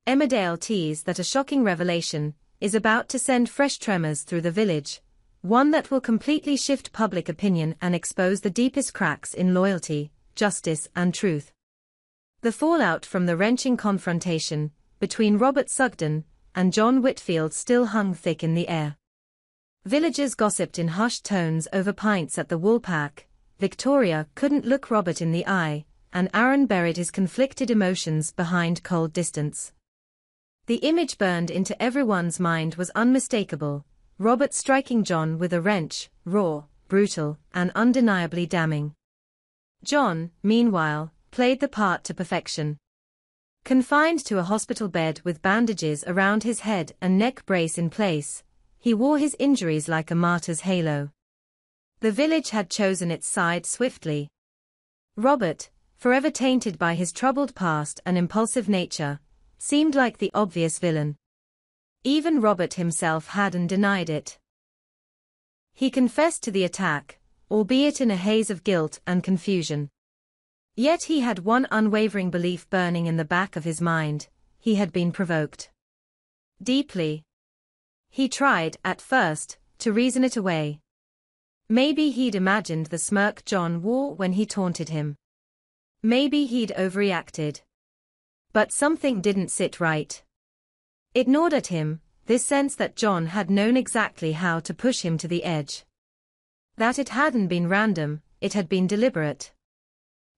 Emmerdale tease that a shocking revelation is about to send fresh tremors through the village, one that will completely shift public opinion and expose the deepest cracks in loyalty, justice, and truth. The fallout from the wrenching confrontation between Robert Sugden and John Whitfield still hung thick in the air. Villagers gossiped in hushed tones over pints at the Woolpack. Victoria couldn't look Robert in the eye, and Aaron buried his conflicted emotions behind cold distance. The image burned into everyone's mind was unmistakable: Robert striking John with a wrench, raw, brutal, and undeniably damning. John, meanwhile, played the part to perfection. Confined to a hospital bed with bandages around his head and neck brace in place, he wore his injuries like a martyr's halo. The village had chosen its side swiftly. Robert, forever tainted by his troubled past and impulsive nature, seemed like the obvious villain. Even Robert himself hadn't denied it. He confessed to the attack, albeit in a haze of guilt and confusion. Yet he had one unwavering belief burning in the back of his mind: he had been provoked. Deeply. He tried, at first, to reason it away. Maybe he'd imagined the smirk John wore when he taunted him. Maybe he'd overreacted. But something didn't sit right. It gnawed at him, this sense that John had known exactly how to push him to the edge. That it hadn't been random, it had been deliberate.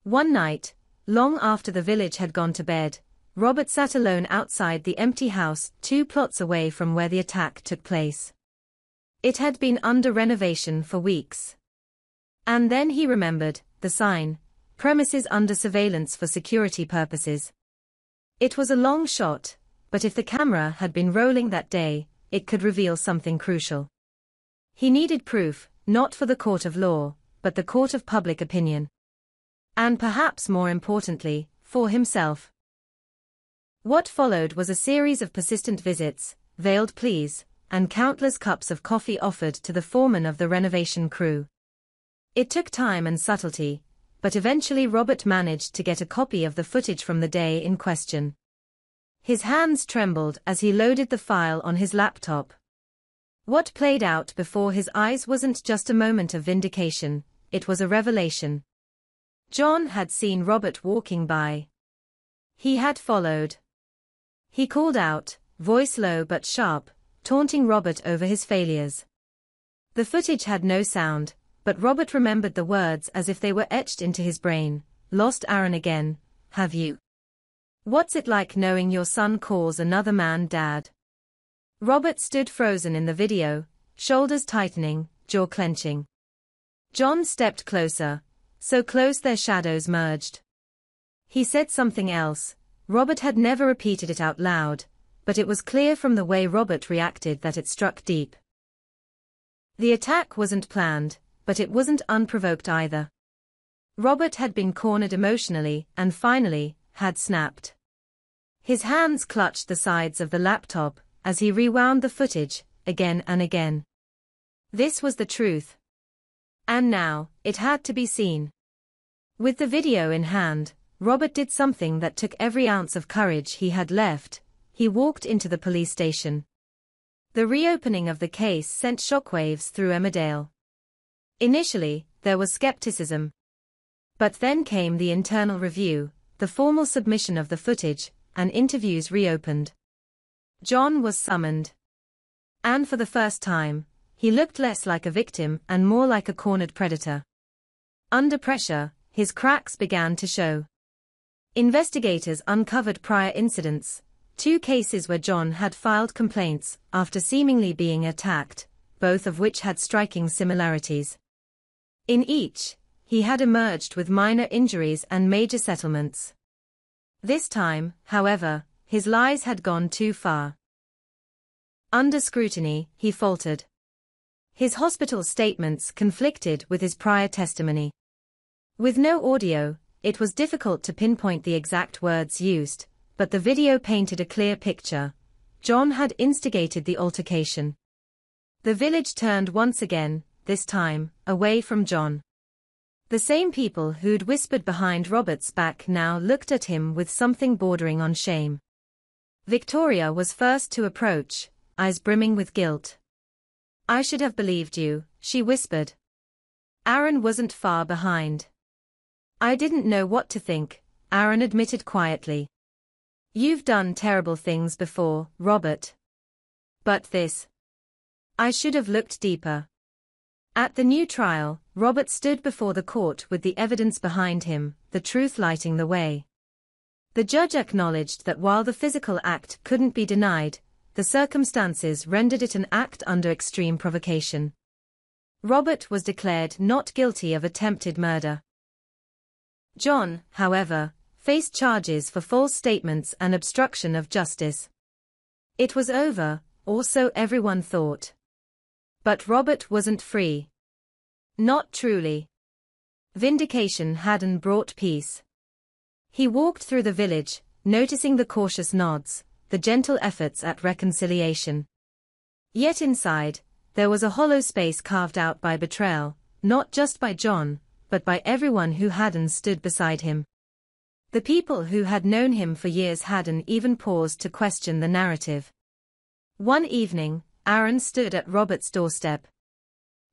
One night, long after the village had gone to bed, Robert sat alone outside the empty house 2 plots away from where the attack took place. It had been under renovation for weeks. And then he remembered the sign: "Premises under surveillance for security purposes." It was a long shot, but if the camera had been rolling that day, it could reveal something crucial. He needed proof, not for the court of law, but the court of public opinion. And perhaps more importantly, for himself. What followed was a series of persistent visits, veiled pleas, and countless cups of coffee offered to the foreman of the renovation crew. It took time and subtlety, but eventually Robert managed to get a copy of the footage from the day in question. His hands trembled as he loaded the file on his laptop. What played out before his eyes wasn't just a moment of vindication, it was a revelation. John had seen Robert walking by. He had followed. He called out, voice low but sharp, taunting Robert over his failures. The footage had no sound, but Robert remembered the words as if they were etched into his brain. "Lost Aaron again, have you? What's it like knowing your son calls another man dad?" Robert stood frozen in the video, shoulders tightening, jaw clenching. John stepped closer, so close their shadows merged. He said something else. Robert had never repeated it out loud, but it was clear from the way Robert reacted that it struck deep. The attack wasn't planned, but it wasn't unprovoked either. Robert had been cornered emotionally and finally had snapped. His hands clutched the sides of the laptop as he rewound the footage again and again. This was the truth. And now, it had to be seen. With the video in hand, Robert did something that took every ounce of courage he had left. He walked into the police station. The reopening of the case sent shockwaves through Emmerdale. Initially, there was skepticism. But then came the internal review, the formal submission of the footage, and interviews reopened. John was summoned. And for the first time, he looked less like a victim and more like a cornered predator. Under pressure, his cracks began to show. Investigators uncovered prior incidents, 2 cases where John had filed complaints after seemingly being attacked, both of which had striking similarities. In each, he had emerged with minor injuries and major settlements. This time, however, his lies had gone too far. Under scrutiny, he faltered. His hospital statements conflicted with his prior testimony. With no audio, it was difficult to pinpoint the exact words used, but the video painted a clear picture. John had instigated the altercation. The village turned once again, this time, away from John. The same people who'd whispered behind Robert's back now looked at him with something bordering on shame. Victoria was first to approach, eyes brimming with guilt. "I should have believed you," she whispered. Aaron wasn't far behind. "I didn't know what to think," Aaron admitted quietly. "You've done terrible things before, Robert. But this. I should have looked deeper." At the new trial, Robert stood before the court with the evidence behind him, the truth lighting the way. The judge acknowledged that while the physical act couldn't be denied, the circumstances rendered it an act under extreme provocation. Robert was declared not guilty of attempted murder. John, however, faced charges for false statements and obstruction of justice. It was over, or so everyone thought. But Robert wasn't free. Not truly. Vindication hadn't brought peace. He walked through the village, noticing the cautious nods, the gentle efforts at reconciliation. Yet inside, there was a hollow space carved out by betrayal, not just by John, but by everyone who hadn't stood beside him. The people who had known him for years hadn't even paused to question the narrative. One evening, Aaron stood at Robert's doorstep.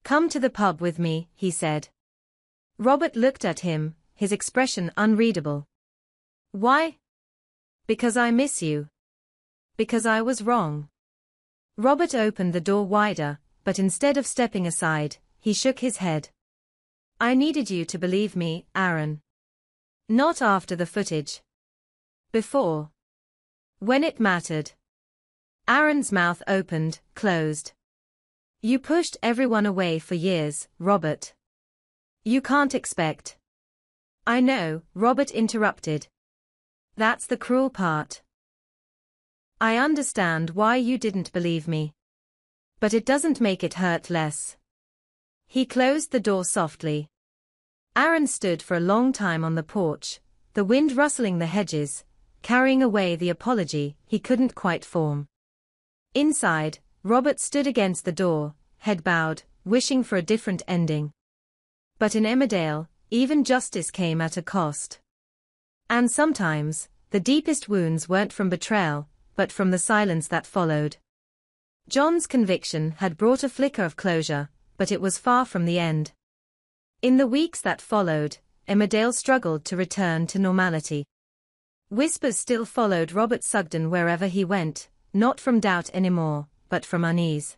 "Come to the pub with me," he said. Robert looked at him, his expression unreadable. "Why?" "Because I miss you. Because I was wrong." Robert opened the door wider, but instead of stepping aside, he shook his head. "I needed you to believe me, Aaron. Not after the footage. Before. When it mattered." Aaron's mouth opened, closed. "You pushed everyone away for years, Robert. You can't expect." "I know," Robert interrupted. "That's the cruel part. I understand why you didn't believe me. But it doesn't make it hurt less." He closed the door softly. Aaron stood for a long time on the porch, the wind rustling the hedges, carrying away the apology he couldn't quite form. Inside, Robert stood against the door, head bowed, wishing for a different ending. But in Emmerdale, even justice came at a cost. And sometimes, the deepest wounds weren't from betrayal, but from the silence that followed. John's conviction had brought a flicker of closure, but it was far from the end. In the weeks that followed, Emmerdale struggled to return to normality. Whispers still followed Robert Sugden wherever he went, not from doubt anymore, but from unease.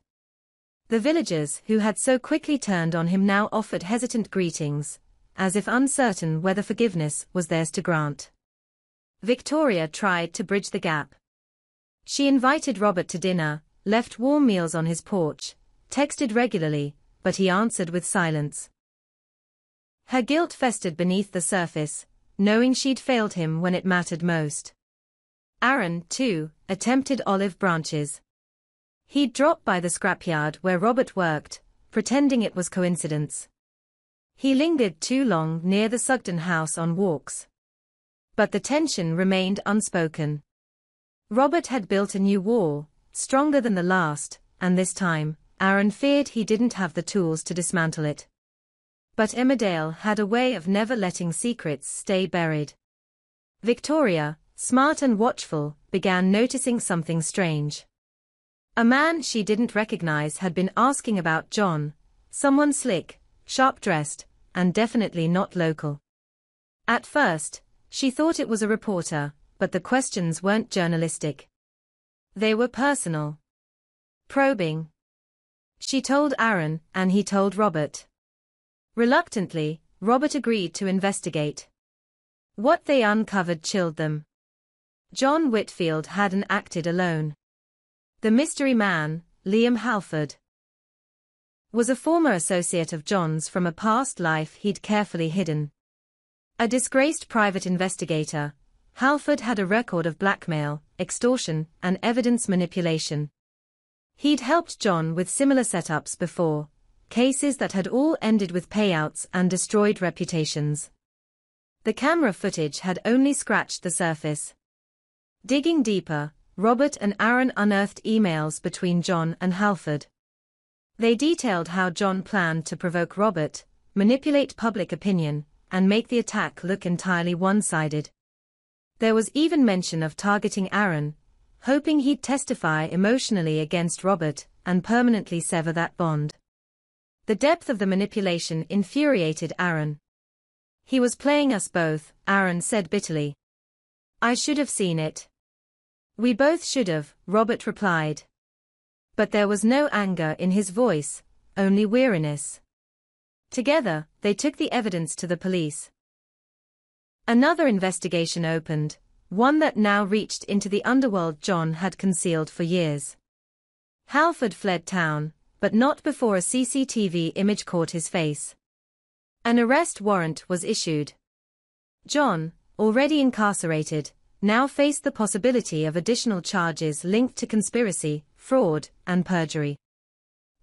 The villagers who had so quickly turned on him now offered hesitant greetings, as if uncertain whether forgiveness was theirs to grant. Victoria tried to bridge the gap. She invited Robert to dinner, left warm meals on his porch, texted regularly, but he answered with silence. Her guilt festered beneath the surface, knowing she'd failed him when it mattered most. Aaron, too, attempted olive branches. He'd drop by the scrapyard where Robert worked, pretending it was coincidence. He lingered too long near the Sugden house on walks. But the tension remained unspoken. Robert had built a new wall, stronger than the last, and this time, Aaron feared he didn't have the tools to dismantle it. But Emmerdale had a way of never letting secrets stay buried. Victoria, smart and watchful, began noticing something strange. A man she didn't recognize had been asking about John, someone slick, sharp-dressed, and definitely not local. At first, she thought it was a reporter, but the questions weren't journalistic. They were personal. Probing. She told Aaron, and he told Robert. Reluctantly, Robert agreed to investigate. What they uncovered chilled them. John Whitfield hadn't acted alone. The mystery man, Liam Halford, was a former associate of John's from a past life he'd carefully hidden. A disgraced private investigator, Halford had a record of blackmail, extortion, and evidence manipulation. He'd helped John with similar setups before, cases that had all ended with payouts and destroyed reputations. The camera footage had only scratched the surface. Digging deeper, Robert and Aaron unearthed emails between John and Halford. They detailed how John planned to provoke Robert, manipulate public opinion, and make the attack look entirely one-sided. There was even mention of targeting Aaron, hoping he'd testify emotionally against Robert and permanently sever that bond. The depth of the manipulation infuriated Aaron. "He was playing us both," Aaron said bitterly. "I should have seen it." "We both should have," Robert replied. But there was no anger in his voice, only weariness. Together, they took the evidence to the police. Another investigation opened, one that now reached into the underworld John had concealed for years. Halford fled town, but not before a CCTV image caught his face. An arrest warrant was issued. John, already incarcerated, now faced the possibility of additional charges linked to conspiracy, fraud, and perjury.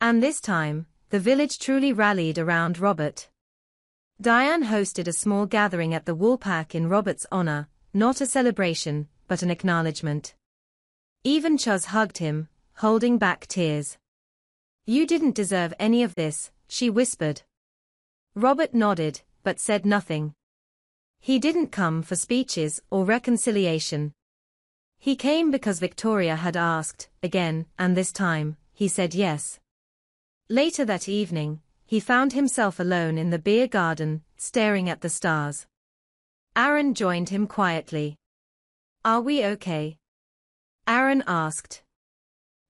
And this time, the village truly rallied around Robert. Diane hosted a small gathering at the Woolpack in Robert's honor, not a celebration, but an acknowledgement. Even Chuz hugged him, holding back tears. "You didn't deserve any of this," she whispered. Robert nodded, but said nothing. He didn't come for speeches or reconciliation. He came because Victoria had asked, again, and this time, he said yes. Later that evening, he found himself alone in the beer garden, staring at the stars. Aaron joined him quietly. "Are we okay?" Aaron asked.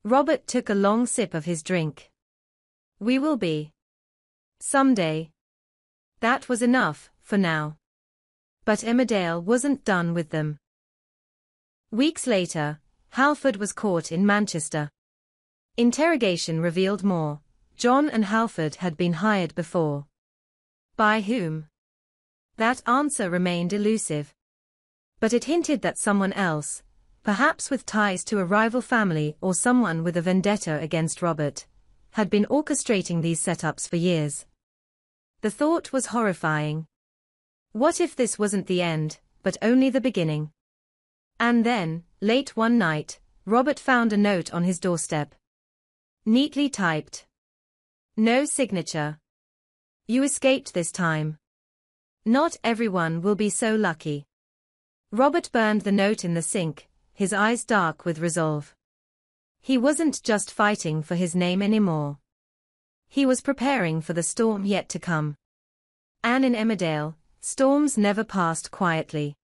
Robert took a long sip of his drink. "We will be. Someday." That was enough, for now. But Emmerdale wasn't done with them. Weeks later, Halford was caught in Manchester. Interrogation revealed more. John and Halford had been hired before. By whom? That answer remained elusive. But it hinted that someone else, perhaps with ties to a rival family or someone with a vendetta against Robert, had been orchestrating these setups for years. The thought was horrifying. What if this wasn't the end, but only the beginning? And then, late one night, Robert found a note on his doorstep. Neatly typed. "No signature. You escaped this time. Not everyone will be so lucky." Robert burned the note in the sink, his eyes dark with resolve. He wasn't just fighting for his name anymore. He was preparing for the storm yet to come. And in Emmerdale, storms never passed quietly.